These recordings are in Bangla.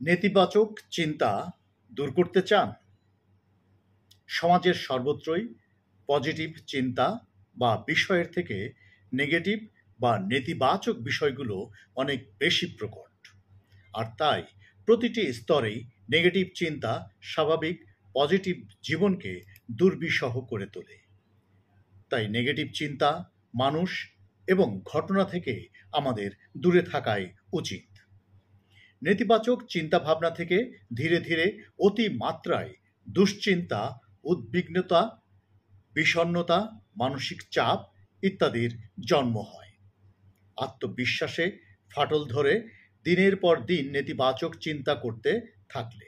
নেতিবাচক চিন্তা দূর করতে চান? সমাজের সর্বত্রই পজিটিভ চিন্তা বা বিষয়ের থেকে নেগেটিভ বা নেতিবাচক বিষয়গুলো অনেক বেশি প্রকট। আর তাই প্রতিটি স্তরেই নেগেটিভ চিন্তা স্বাভাবিক পজিটিভ জীবনকে দুর্বিষহ করে তোলে। তাই নেগেটিভ চিন্তা, মানুষ এবং ঘটনা থেকে আমাদের দূরে থাকাই উচিত। নেতিবাচক চিন্তাভাবনা থেকে ধীরে ধীরে অতিমাত্রায় দুশ্চিন্তা, উদ্বিগ্নতা, বিষণ্ণতা, মানসিক চাপ ইত্যাদির জন্ম হয়। আত্মবিশ্বাসে ফাটল ধরে দিনের পর দিন নেতিবাচক চিন্তা করতে থাকলে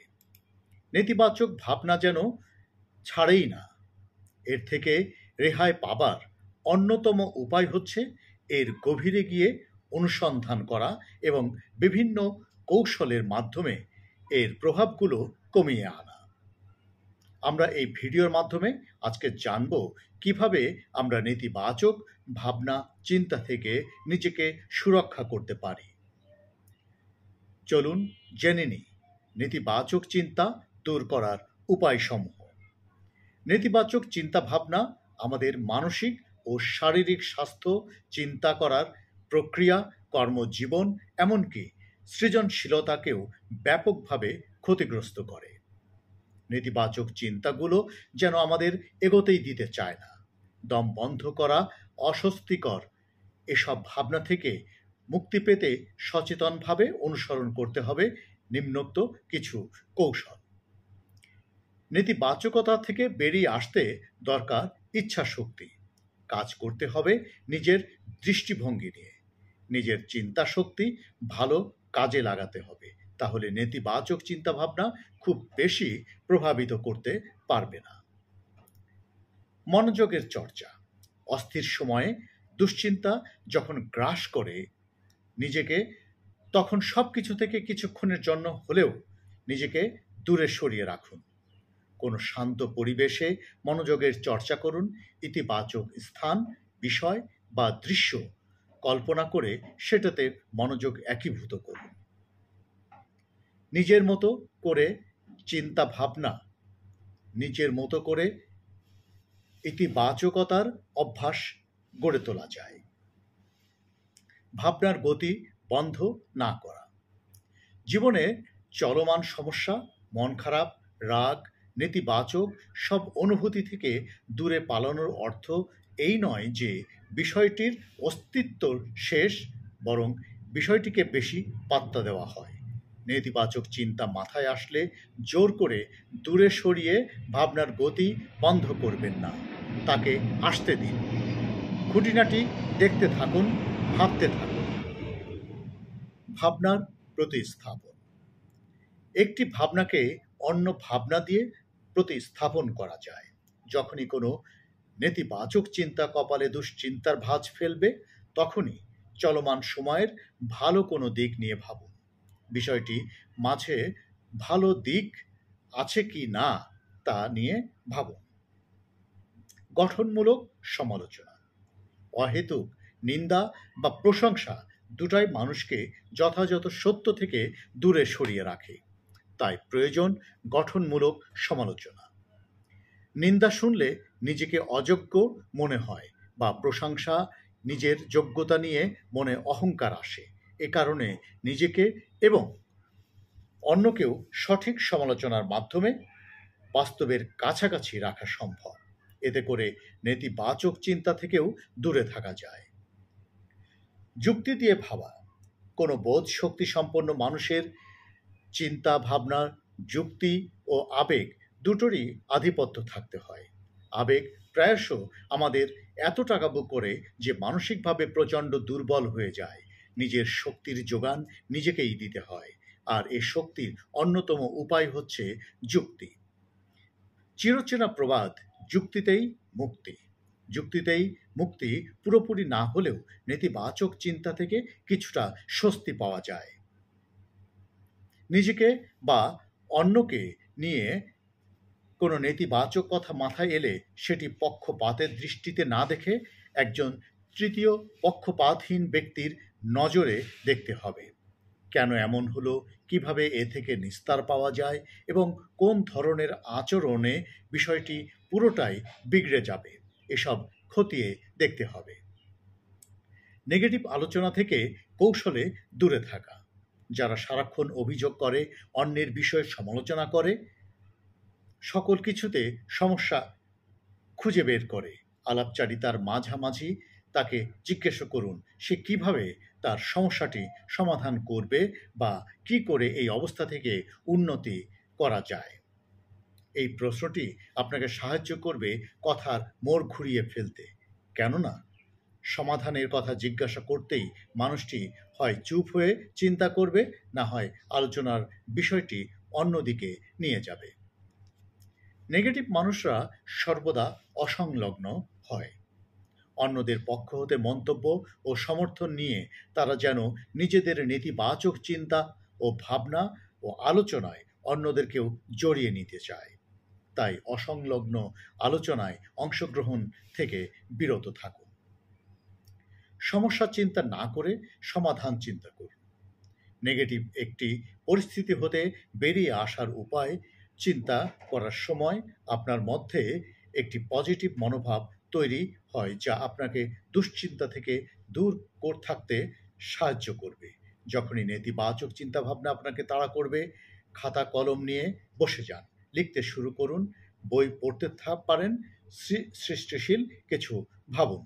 নেতিবাচক ভাবনা যেন ছাড়েই না। এর থেকে রেহাই পাবার অন্যতম উপায় হচ্ছে এর গভীরে গিয়ে অনুসন্ধান করা এবং বিভিন্ন কৌশলের মাধ্যমে এর প্রভাবগুলো কমিয়ে আনা। আমরা এই ভিডিওর মাধ্যমে আজকে জানব কিভাবে আমরা নেতিবাচক ভাবনা চিন্তা থেকে নিজেকে সুরক্ষা করতে পারি। চলুন জেনে নিই নেতিবাচক চিন্তা দূর করার উপায়সমূহ। নেতিবাচক চিন্তাভাবনা আমাদের মানসিক ও শারীরিক স্বাস্থ্য, চিন্তা করার প্রক্রিয়া, কর্মজীবন, এমনকি সৃজনশীলতাকেও ব্যাপকভাবে ক্ষতিগ্রস্ত করে। নেতিবাচক চিন্তাগুলো যেন আমাদের এগোতেই দিতে চায় না। দম বন্ধ করা, অস্বস্তিকর এসব ভাবনা থেকে মুক্তি পেতে সচেতনভাবে অনুসরণ করতে হবে নিম্নোক্ত কিছু কৌশল। নেতিবাচকতা থেকে বেরিয়ে আসতে দরকার ইচ্ছাশক্তি। কাজ করতে হবে নিজের দৃষ্টিভঙ্গি নিয়ে। নিজের চিন্তা শক্তি ভালো কাজে লাগাতে হবে। তাহলে নেতিবাচক চিন্তাভাবনা খুব বেশি প্রভাবিত করতে পারবে না। মনোযোগের চর্চা। অস্থির সময়ে দুশ্চিন্তা যখন গ্রাস করে নিজেকে, তখন সবকিছু থেকে কিছুক্ষণের জন্য হলেও নিজেকে দূরে সরিয়ে রাখুন। কোনো শান্ত পরিবেশে মনোযোগের চর্চা করুন। ইতিবাচক স্থান, বিষয় বা দৃশ্য কল্পনা করে সেটাতে মনোযোগ একীভূত করুন। নিজের মতো করে চিন্তা ভাবনা, নিজের মতো করে ইতিবাচকতার অভ্যাস গড়ে তোলা যায়। ভাবনার গতি বন্ধ না করা। জীবনে চলমান সমস্যা, মন খারাপ, রাগ, নেতিবাচক সব অনুভূতি থেকে দূরে পালানোর অর্থ এই নয় যে বিষয়টির অস্তিত্ব শেষ, বরং বিষয়টিকে বেশি পাত্তা দেওয়া হয়। নেতিবাচক চিন্তা মাথায় আসলে জোর করে দূরে সরিয়ে ভাবনার গতি বন্ধ করবেন না, তাকে আসতে দিন। খুঁটিনাটি দেখতে থাকুন, ভাবতে থাকুন। ভাবনার প্রতিস্থাপন। একটি ভাবনাকে অন্য ভাবনা দিয়ে প্রতিস্থাপন করা যায়। যখনই কোনো নেতিবাচক চিন্তা কপালে দুশ্চিন্তার ভাঁজ ফেলবে, তখনই চলমান সময়ের ভালো কোনো দিক নিয়ে ভাবুন। বিষয়টি মাঝে ভালো দিক আছে কি না তা নিয়ে ভাবুন। গঠনমূলক সমালোচনা। অহেতুক নিন্দা বা প্রশংসা দুটাই মানুষকে যথাযথ সত্য থেকে দূরে সরিয়ে রাখে। তাই প্রয়োজন গঠনমূলক সমালোচনা। নিন্দা শুনলে নিজেকে অযোগ্য মনে হয় বা প্রশংসা নিজের যোগ্যতা নিয়ে মনে অহংকার আসে। এ কারণে নিজেকে এবং অন্যকেও সঠিক সমালোচনার মাধ্যমে বাস্তবের কাছাকাছি রাখা সম্ভব। এতে করে নেতিবাচক চিন্তা থেকেও দূরে থাকা যায়। যুক্তি দিয়ে ভাবা। কোনো বোধ শক্তি সম্পন্ন মানুষের চিন্তা ভাবনার যুক্তি ও আবেগ দুটোরই আধিপত্য থাকতে হয়। আবেগ প্রায়শ আমাদের এতটা কাবু করে যে মানসিকভাবে প্রচণ্ড দুর্বল হয়ে যায়। নিজের শক্তির যোগান নিজেকেই দিতে হয়, আর এই শক্তির অন্যতম উপায় হচ্ছে যুক্তি। চিরচেনা প্রবাদ, যুক্তিতেই মুক্তি। যুক্তিতেই মুক্তি পুরোপুরি না হলেও নেতিবাচক চিন্তা থেকে কিছুটা স্বস্তি পাওয়া যায়। নিজেকে বা অন্যকে নিয়ে কোনো নেতিবাচক কথা মাথায় এলে সেটি পক্ষপাতের দৃষ্টিতে না দেখে একজন তৃতীয় পক্ষপাতহীন ব্যক্তির নজরে দেখতে হবে। কেন এমন হলো, কিভাবে এ থেকে নিস্তার পাওয়া যায় এবং কোন ধরনের আচরণে বিষয়টি পুরোটাই বিগড়ে যাবে, এসব খতিয়ে দেখতে হবে। নেগেটিভ আলোচনা থেকে কৌশলে দূরে থাকা। যারা সারাক্ষণ অভিযোগ করে, অন্যের বিষয়ে সমালোচনা করে, সকল কিছুতে সমস্যা খুঁজে বের করে, আলাপচারিতার মাঝামাঝি তাকে জিজ্ঞেস করুন সে কিভাবে তার সমস্যাটি সমাধান করবে বা কি করে এই অবস্থা থেকে উন্নতি করা যায়। এই প্রশ্নটি আপনাকে সাহায্য করবে কথার মোড় ঘুরিয়ে ফেলতে। কেননা সমাধানের কথা জিজ্ঞাসা করতেই মানুষটি হয় চুপ হয়ে চিন্তা করবে, না হয় আলোচনার বিষয়টি অন্যদিকে নিয়ে যাবে। নেগেটিভ মানুষরা সর্বদা অসংলগ্ন হয়। অন্যদের পক্ষ হতে মন্তব্য ও সমর্থন নিয়ে তারা যেন নিজেদের নেতিবাচক চিন্তা ও ভাবনা ও আলোচনায় অন্যদেরকেও জড়িয়ে নিতে চায়। তাই অসংলগ্ন আলোচনায় অংশগ্রহণ থেকে বিরত থাকুন। সমস্যা চিন্তা না করে সমাধান চিন্তা করুন। নেগেটিভ একটি পরিস্থিতি হতে বেরিয়ে আসার উপায় চিন্তা করার সময় আপনার মধ্যে একটি পজিটিভ মনোভাব তৈরি হয়, যা আপনাকে দুশ্চিন্তা থেকে দূর থাকতে সাহায্য করবে। যখনই নেতিবাচক চিন্তাভাবনা আপনাকে তাড়া করবে, খাতা কলম নিয়ে বসে যান, লিখতে শুরু করুন, বই পড়তে পারেন, সৃষ্টিশীল কিছু ভাবুন।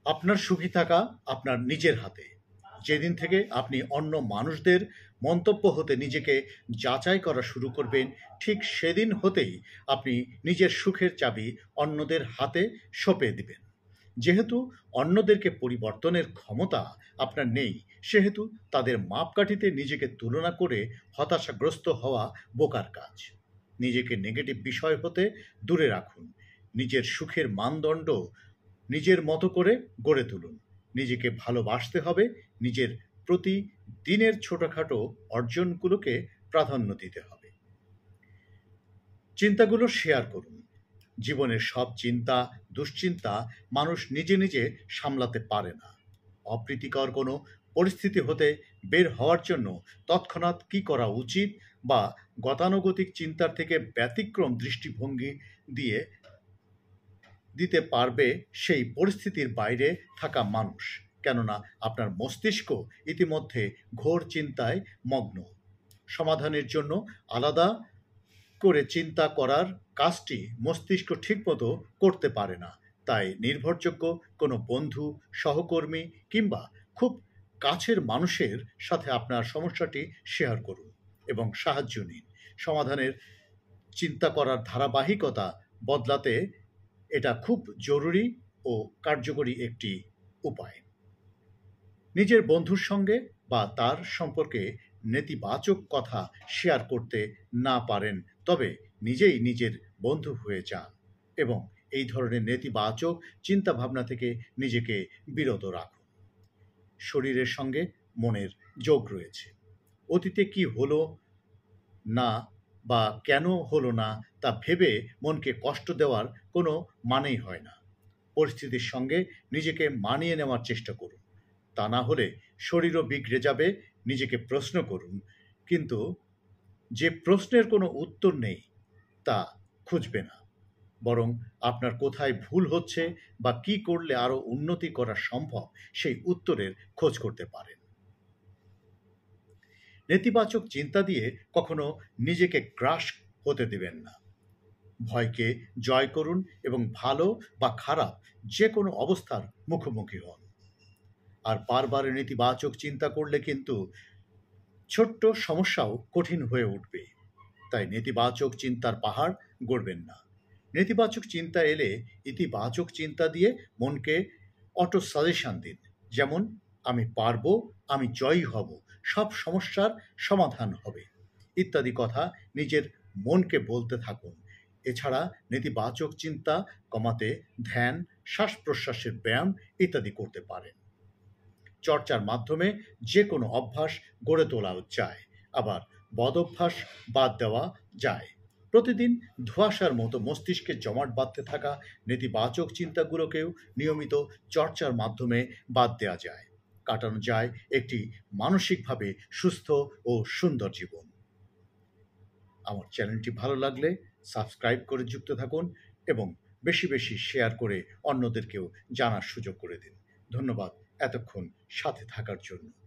আপনার সুখী থাকা আপনার নিজের হাতে। যেদিন থেকে আপনি অন্য মানুষদের মন্তব্য হতে নিজেকে যাচাই করা শুরু করবেন, ঠিক সেদিন হতেই আপনি নিজের সুখের চাবি অন্যদের হাতে সঁপে দিবেন। যেহেতু অন্যদেরকে পরিবর্তনের ক্ষমতা আপনার নেই, সেহেতু তাদের মাপকাঠিতে নিজেকে তুলনা করে হতাশাগ্রস্ত হওয়া বোকার কাজ। নিজেকে নেগেটিভ বিষয় হতে দূরে রাখুন। নিজের সুখের মানদণ্ড নিজের মতো করে গড়ে তুলুন। নিজেকে ভালোবাসতে হবে, নিজের প্রতিদিনের ছোটখাটো অর্জনগুলোকে প্রাধান্য দিতে হবে। চিন্তাগুলো শেয়ার করুন। জীবনের সব চিন্তা, দুশ্চিন্তা মানুষ নিজে নিজে সামলাতে পারে না। অপ্রীতিকর কোনো পরিস্থিতি হতে বের হওয়ার জন্য তৎক্ষণাৎ কী করা উচিত বা গতানুগতিক চিন্তার থেকে ব্যতিক্রম দৃষ্টিভঙ্গি দিতে পারবে সেই পরিস্থিতির বাইরে থাকা মানুষ। কেননা আপনার মস্তিষ্ক ইতিমধ্যে ঘোর চিন্তায় মগ্ন। সমাধানের জন্য আলাদা করে চিন্তা করার কাজটি মস্তিষ্ক ঠিকমতো করতে পারে না। তাই নির্ভরযোগ্য কোনো বন্ধু, সহকর্মী কিংবা খুব কাছের মানুষের সাথে আপনার সমস্যাটি শেয়ার করুন এবং সাহায্য নিন। সমাধানের চিন্তা করার ধারাবাহিকতা বদলাতে এটা খুব জরুরি ও কার্যকরী একটি উপায়। নিজের বন্ধুর সঙ্গে বা তার সম্পর্কে নেতিবাচক কথা শেয়ার করতে না পারেন, তবে নিজেই নিজের বন্ধু হয়ে যান এবং এই ধরনের নেতিবাচক চিন্তাভাবনা থেকে নিজেকে বিরত রাখুন। শরীরের সঙ্গে মনের যোগ রয়েছে। অতীতে কি হলো না বা কেন হলো না তা ভেবে মনকে কষ্ট দেওয়ার কোনো মানেই হয় না। পরিস্থিতির সঙ্গে নিজেকে মানিয়ে নেওয়ার চেষ্টা করুন। তা না হলে শরীরও বিগড়ে যাবে। নিজেকে প্রশ্ন করুন, কিন্তু যে প্রশ্নের কোনো উত্তর নেই তা খুঁজবে না, বরং আপনার কোথায় ভুল হচ্ছে বা কি করলে আরও উন্নতি করা সম্ভব সেই উত্তরের খোঁজ করতে পারেন। নেতিবাচক চিন্তা দিয়ে কখনো নিজেকে গ্রাস হতে দিবেন না। ভয়কে জয় করুন এবং ভালো বা খারাপ যে কোনো অবস্থার মুখোমুখি হন। আর বারবার নেতিবাচক চিন্তা করলে কিন্তু ছোট্ট সমস্যাও কঠিন হয়ে উঠবে। তাই নেতিবাচক চিন্তার পাহাড় গড়বেন না। নেতিবাচক চিন্তা এলে ইতিবাচক চিন্তা দিয়ে মনকে অটো সাজেশন দিন, যেমন আমি পারবো, আমি জয়ী হব, সব সমস্যার সমাধান হবে ইত্যাদি কথা নিজের মনকে বলতে থাকুন। এছাড়া নেতিবাচক চিন্তা কমাতে ধ্যান, শ্বাস প্রশ্বাসের ব্যায়াম ইত্যাদি করতে পারেন। চর্চার মাধ্যমে যে কোনো অভ্যাস গড়ে তোলা যায়, আবার বদঅভ্যাস বাদ দেওয়া যায়। প্রতিদিন ধোঁয়াশার মতো মস্তিষ্কে জমাট বাঁধতে থাকা নেতিবাচক চিন্তাগুলোকেও নিয়মিত চর্চার মাধ্যমে বাদ দেওয়া যায়। কাটানো যায় একটি মানসিকভাবে সুস্থ ও সুন্দর জীবন। আমার চ্যানেলটি ভালো লাগলে সাবস্ক্রাইব করে যুক্ত থাকুন এবং বেশি বেশি শেয়ার করে অন্যদেরকেও জানার সুযোগ করে দিন। ধন্যবাদ এতক্ষণ সাথে থাকার জন্য।